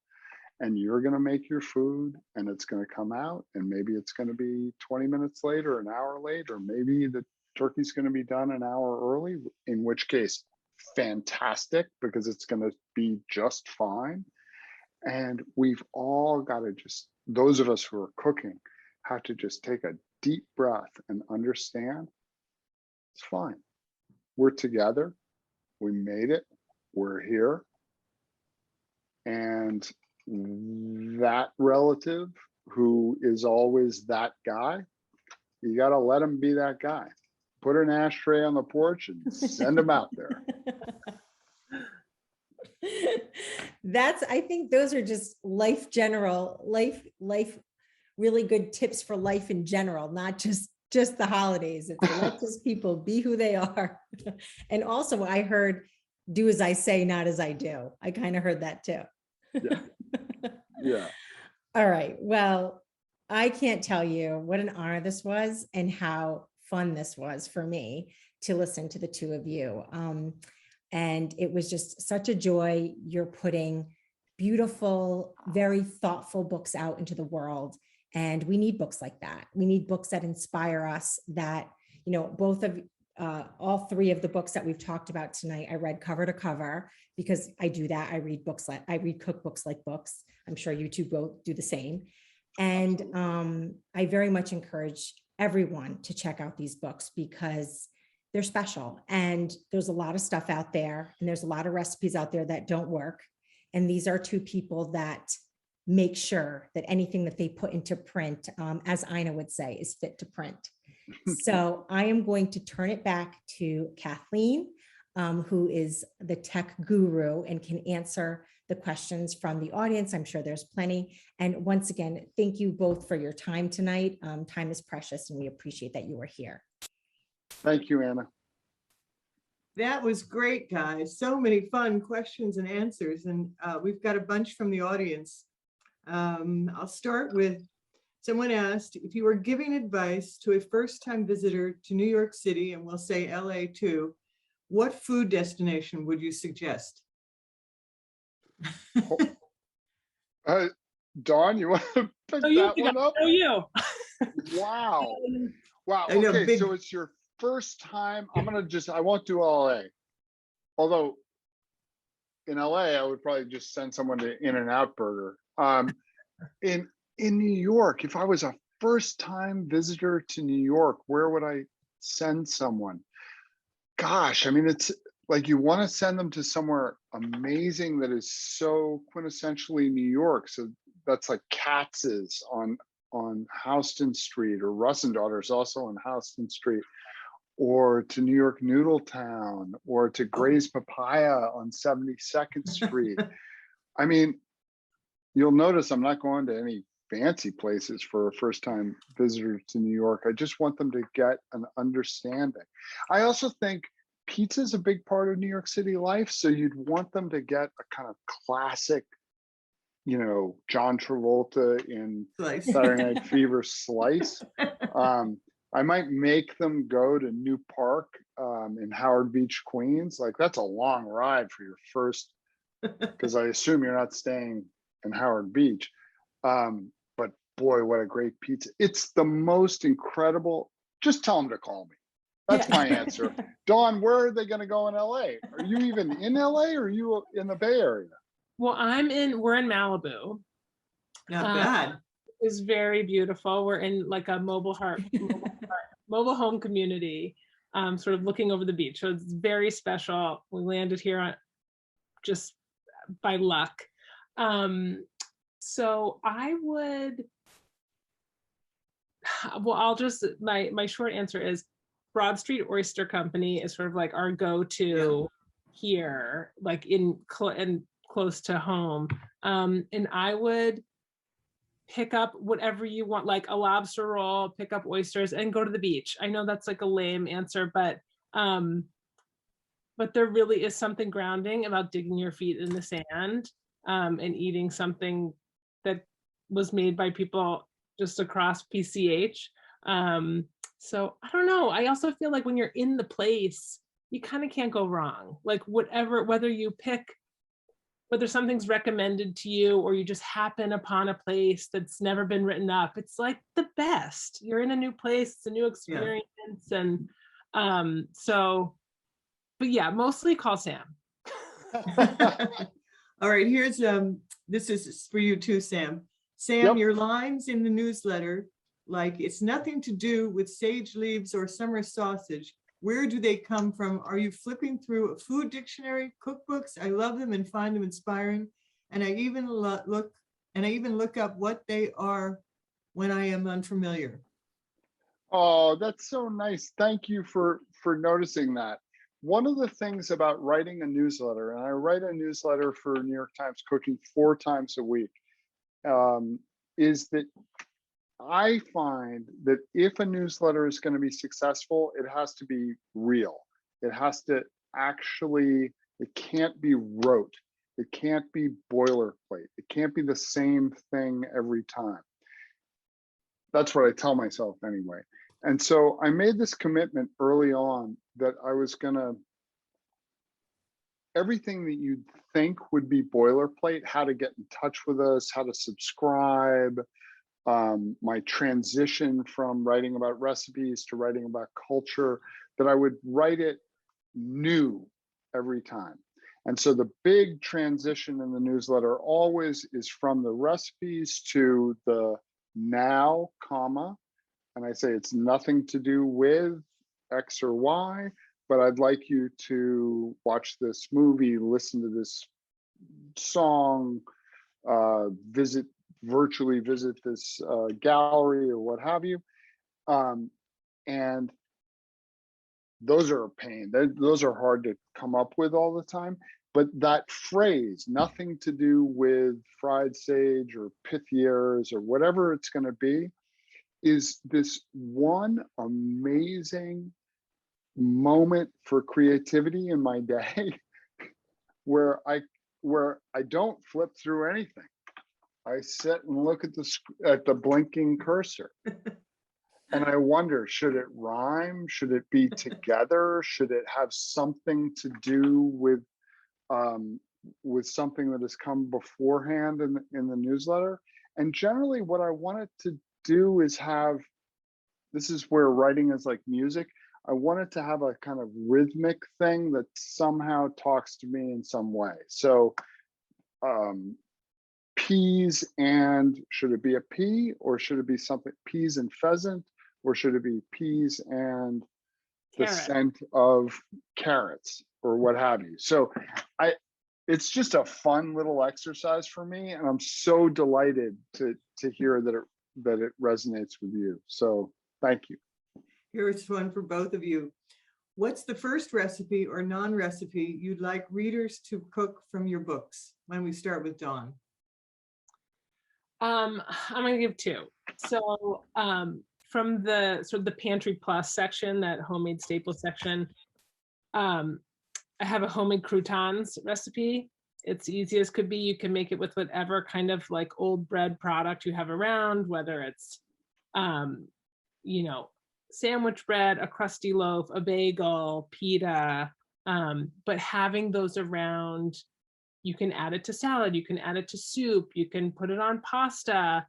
And you're going to make your food and it's going to come out. And maybe it's going to be 20 minutes late or an hour late, or maybe the turkey's going to be done an hour early, in which case, fantastic, because it's going to be just fine. And we've all got to just, those of us who are cooking, have to just take a deep breath and understand it's fine. We're together. We made it. We're here. And that relative who is always that guy, you got to let him be that guy. Put an ashtray on the porch and send him out there. I think those are just life, really good tips for life in general, not just the holidays. It's let just people be who they are. And also I heard, do as I say, not as I do. I kind of heard that too. Yeah. Yeah. All right. Well, I can't tell you what an honor this was and how fun this was for me to listen to the two of you. And it was just such a joy. You're putting beautiful, very thoughtful books out into the world. And we need books like that. We need books that inspire us, that, you know, all three of the books that we've talked about tonight, I read cover to cover because I do that. I read cookbooks like books. I'm sure you two both do the same. And I very much encourage everyone to check out these books because they're special. And there's a lot of stuff out there, and there's a lot of recipes out there that don't work. And these are two people that make sure that anything that they put into print, as Ina would say, is fit to print. So I am going to turn it back to Kathleen, who is the tech guru and can answer the questions from the audience. I'm sure there's plenty. And once again, thank you both for your time tonight. Time is precious, and we appreciate that you were here. Thank you, Anna. That was great, guys. So many fun questions and answers. And we've got a bunch from the audience. I'll start with, someone asked, if you were giving advice to a first-time visitor to New York City, and we'll say LA too, what food destination would you suggest? Dawn, you want to pick that one up? Oh, you. Wow. Wow. I know, Okay, so it's your first time. I won't do LA. Although in LA, I would probably just send someone to In-N-Out Burger. In New York, if I was a first-time visitor to New York, where would I send someone? Gosh, I mean, it's like you want to send them to somewhere amazing that is so quintessentially New York. So that's like Katz's on Houston Street, or Russ and Daughters also on Houston Street, or to New York Noodle Town, or to Gray's Papaya on 72nd Street. I mean, you'll notice I'm not going to any fancy places for a first-time visitor to New York. I just want them to get an understanding. I also think pizza is a big part of New York City life, so you'd want them to get a kind of classic, you know, John Travolta in Saturday Night Fever slice. I might make them go to New Park in Howard Beach, Queens. Like, that's a long ride for your first, because I assume you're not staying in Howard Beach. But boy, what a great pizza. It's the most incredible. Just tell them to call me. That's my answer. Dawn, where are they going to go in LA? Are you even in LA, or are you in the Bay Area? Well, we're in Malibu. Not bad. It's very beautiful. We're in like a mobile home community, sort of looking over the beach. So it's very special. We landed here just by luck. So I would, well, my short answer is Broad Street Oyster Company is sort of like our go-to here, like and close to home. And I would pick up whatever you want, like a lobster roll, pick up oysters and go to the beach. I know that's like a lame answer, but there really is something grounding about digging your feet in the sand, and eating something that was made by people just across PCH. So I don't know. I also feel like when you're in the place, you kind of can't go wrong. Like whether something's recommended to you or you just happen upon a place that's never been written up, it's like the best. You're in a new place, it's a new experience. And but yeah, mostly call Sam. All right, here's, this is for you too, Sam. Sam, your lines in the newsletter, like it's nothing to do with sage leaves or summer sausage. Where do they come from? Are you flipping through a food dictionary, cookbooks? I love them and find them inspiring. And I even look up what they are when I am unfamiliar. Oh, that's so nice. Thank you for noticing that. One of the things about writing a newsletter, and I write a newsletter for New York Times Cooking 4 times a week, is that I find that if a newsletter is going to be successful, it has to be real. It has to actually, it can't be rote. It can't be boilerplate. It can't be the same thing every time. That's what I tell myself anyway. And so I made this commitment early on that I was gonna, everything that you'd think would be boilerplate, how to get in touch with us, how to subscribe, my transition from writing about recipes to writing about culture, that I would write it new every time. And so the big transition in the newsletter always is from the recipes to the now, comma, and I say it's nothing to do with X or Y, but I'd like you to watch this movie, listen to this song, virtually visit this gallery or what have you. And those are a pain. Those are hard to come up with all the time. But that phrase, nothing to do with fried sage or pithiers or whatever it's going to be, is this one amazing moment for creativity in my day where I don't flip through anything. I sit and look at the blinking cursor. And I wonder, should it rhyme? Should it be together? Should it have something to do with something that has come beforehand in the newsletter? And generally what I want it to do is have, this is where writing is like music. I want it to have a kind of rhythmic thing that somehow talks to me in some way. So peas, and should it be a pea, or should it be something, peas and pheasant, or should it be peas and the scent of carrots or what have you? So it's just a fun little exercise for me, and I'm so delighted to hear that it resonates with you. So thank you. Here's one for both of you. What's the first recipe or non-recipe you'd like readers to cook from your books? When we start with Dawn. I'm gonna give 2. So from the sort of the Pantry Plus section, that homemade staples section, I have a homemade croutons recipe. It's easy as could be. You can make it with whatever kind of like old bread product you have around, whether it's sandwich bread, a crusty loaf, a bagel, pita, but having those around, you can add it to salad, you can add it to soup, you can put it on pasta.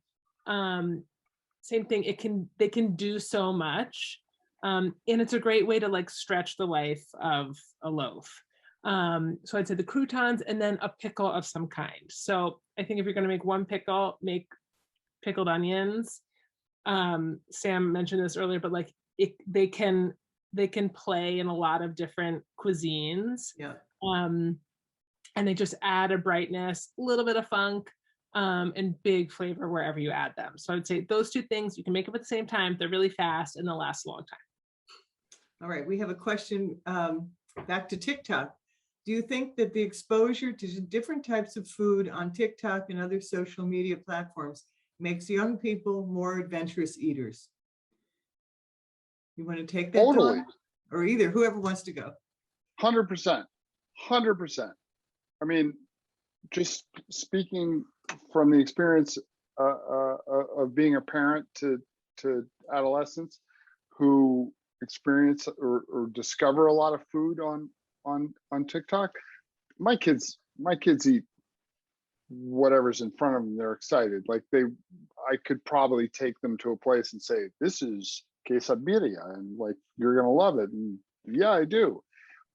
Same thing, they can do so much. And it's a great way to like stretch the life of a loaf. So I'd say the croutons and then a pickle of some kind. So I think if you're going to make one pickle, make pickled onions. Sam mentioned this earlier, but like they can play in a lot of different cuisines. Yeah. And they just add a brightness, a little bit of funk, and big flavor wherever you add them. So I would say those two things, you can make them at the same time. They're really fast and they'll last a long time. All right, we have a question back to TikTok. Do you think that the exposure to different types of food on TikTok and other social media platforms makes young people more adventurous eaters? You want to take that, Totally. Dawn? Or either, whoever wants to go. 100%. 100%. I mean, just speaking from the experience of being a parent to adolescents who experience or discover a lot of food on TikTok, my kids eat whatever's in front of them. They're excited. Like I could probably take them to a place and say, this is quesadilla, and like, you're gonna love it. And yeah, I do.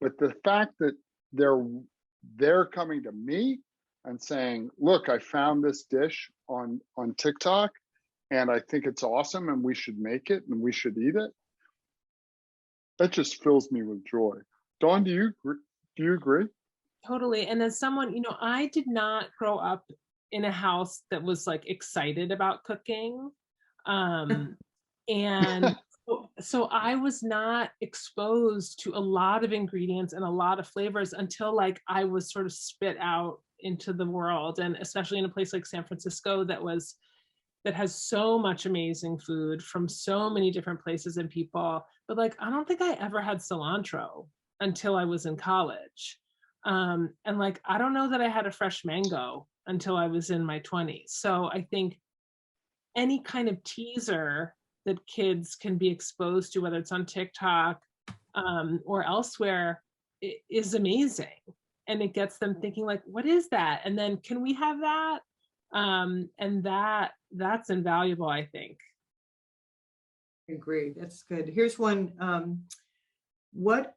But the fact that they're coming to me and saying, look, I found this dish on TikTok and I think it's awesome and we should make it and we should eat it, that just fills me with joy. Dawn, do you agree? Totally. And as someone, I did not grow up in a house that was like excited about cooking. And so I was not exposed to a lot of ingredients and a lot of flavors until like I was sort of spit out into the world. And especially in a place like San Francisco that has so much amazing food from so many different places and people. But like, I don't think I ever had cilantro until I was in college. And like, I don't know that I had a fresh mango until I was in my 20s. So I think any kind of teaser that kids can be exposed to, whether it's on TikTok or elsewhere, is amazing. And it gets them thinking like, what is that? And then can we have that? And that's invaluable, I think. Agree. That's good. Here's one. What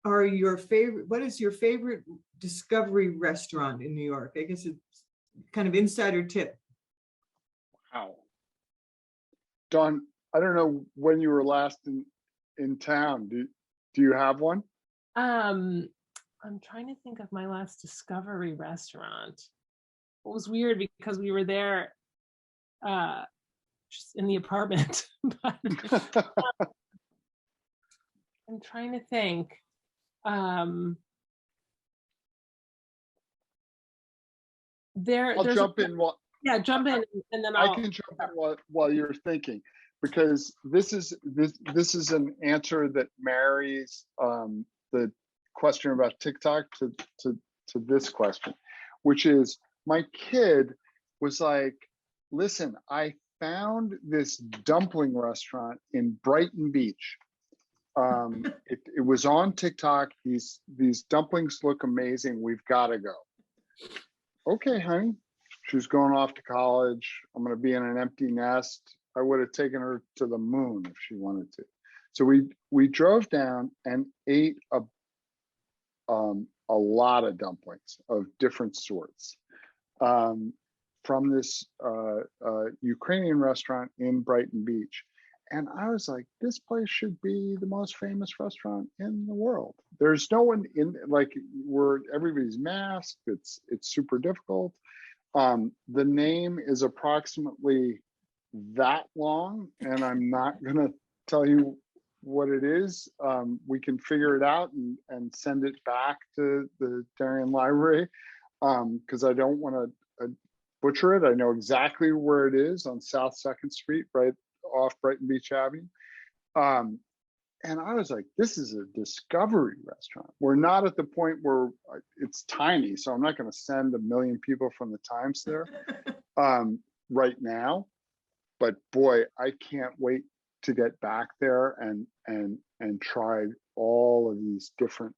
is your favorite discovery restaurant in New York? I guess it's kind of insider tip. Wow. Dawn, I don't know when you were last in town. Do you have one? I'm trying to think of my last discovery restaurant. It was weird because we were there just in the apartment. But I'm trying to think. I'll jump in. Jump in, and then I can jump in while you're thinking, because this is an answer that marries the question about TikTok to this question, which is, my kid was like, listen, I found this dumpling restaurant in Brighton Beach. It was on TikTok. These dumplings look amazing. We've got to go. Okay, honey. She's going off to college. I'm going to be in an empty nest. I would have taken her to the moon if she wanted to. So we drove down and ate a lot of dumplings of different sorts from this Ukrainian restaurant in Brighton Beach. And I was like, this place should be the most famous restaurant in the world. There's no one in, like, where everybody's masked. It's super difficult. The name is approximately that long, and I'm not gonna tell you what it is. We can figure it out and send it back to the Darien Library, because I don't want to butcher it. I know exactly where it is on South 2nd Street, right off Brighton Beach Avenue. And I was like, this is a discovery restaurant. We're not at the point where it's tiny, so I'm not going to send 1 million people from the Times there right now. But boy, I can't wait to get back there and try all of these different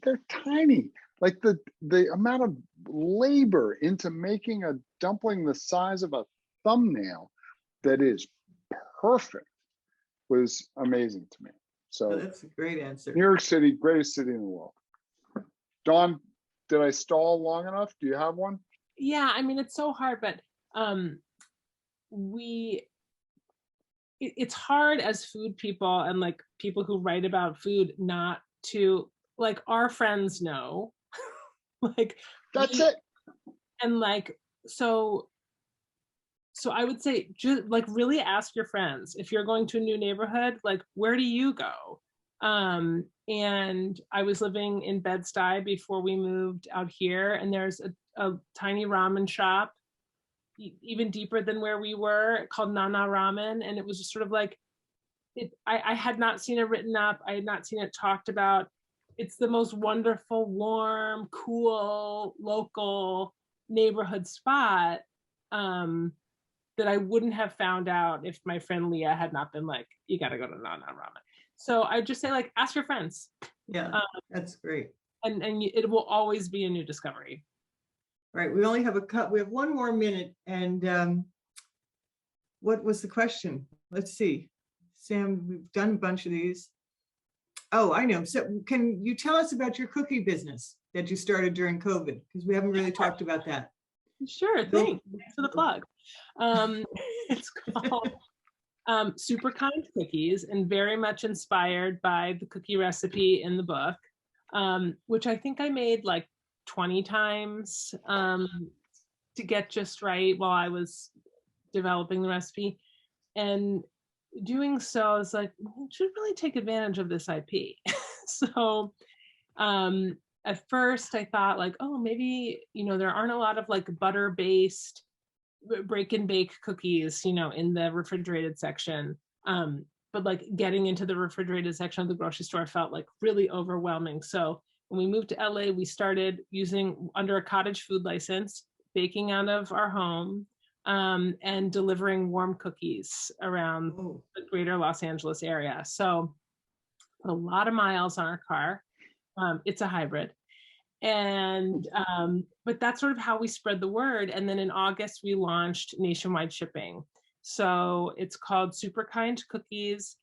they're tiny. Like the amount of labor into making a dumpling the size of a thumbnail that is perfect was amazing to me. So that's a great answer. New York City, greatest city in the world. Dawn, did I stall long enough? Do you have one? Yeah, I mean, it's so hard, but it's hard as food people and like people who write about food not to, like, our friends know, like That's it. and like so I would say just like really ask your friends if you're going to a new neighborhood, like where do you go? And I was living in Bed-Stuy before we moved out here, and there's a tiny ramen shop even deeper than where we were called Nana Ramen, and it was just sort of like I had not seen it written up, I had not seen it talked about. It's the most wonderful, warm, cool, local neighborhood spot that I wouldn't have found out if my friend Leah had not been like, you got to go to Nana Ramen. So I just say, like, ask your friends. Yeah, that's great. And it will always be a new discovery. Right, we only have we have one more minute, and what was the question? Let's see. Sam, we've done a bunch of these. Oh, I know. So can you tell us about your cookie business that you started during COVID? Because we haven't really talked about that. Sure, thanks for the plug. It's called Super Kind Cookies, and very much inspired by the cookie recipe in the book, which I think I made like 20 times to get just right while I was developing the recipe. And doing so, I was like, we should really take advantage of this IP. So at first I thought like, oh, maybe, there aren't a lot of like butter-based break and bake cookies, in the refrigerated section. But like getting into the refrigerated section of the grocery store felt like really overwhelming. So when we moved to LA, we started using, under a cottage food license, baking out of our home and delivering warm cookies around the greater Los Angeles area. So put a lot of miles on our car. It's a hybrid. And but that's sort of how we spread the word. And then in August we launched nationwide shipping. So it's called Super Kind Cookies.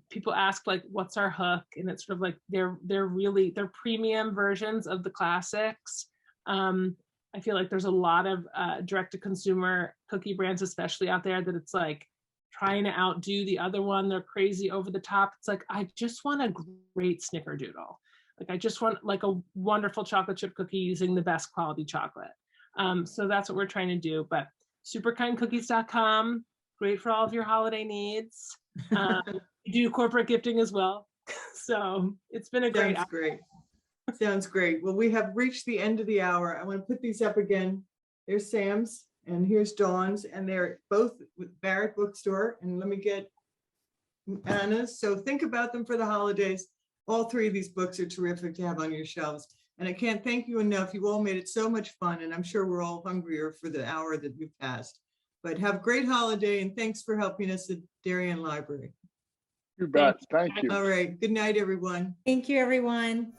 People ask like, what's our hook? And it's sort of like they're premium versions of the classics. I feel like there's a lot of direct-to-consumer cookie brands, especially out there, that it's like trying to outdo the other one. They're crazy over the top. It's like, I just want a great snickerdoodle. Like, I just want like a wonderful chocolate chip cookie using the best quality chocolate. So that's what we're trying to do. But superkindcookies.com, great for all of your holiday needs. We do corporate gifting as well. So it's been a great. Sounds great. Sounds great. Well, we have reached the end of the hour. I want to put these up again. There's Sam's and here's Dawn's, and they're both with Barrett Bookstore. And let me get Anna's. So think about them for the holidays. All three of these books are terrific to have on your shelves. And I can't thank you enough. You all made it so much fun, and I'm sure we're all hungrier for the hour that we've passed. But have a great holiday, and thanks for helping us at Darien Library. You bet. Thank you. All right. Good night, everyone. Thank you, everyone.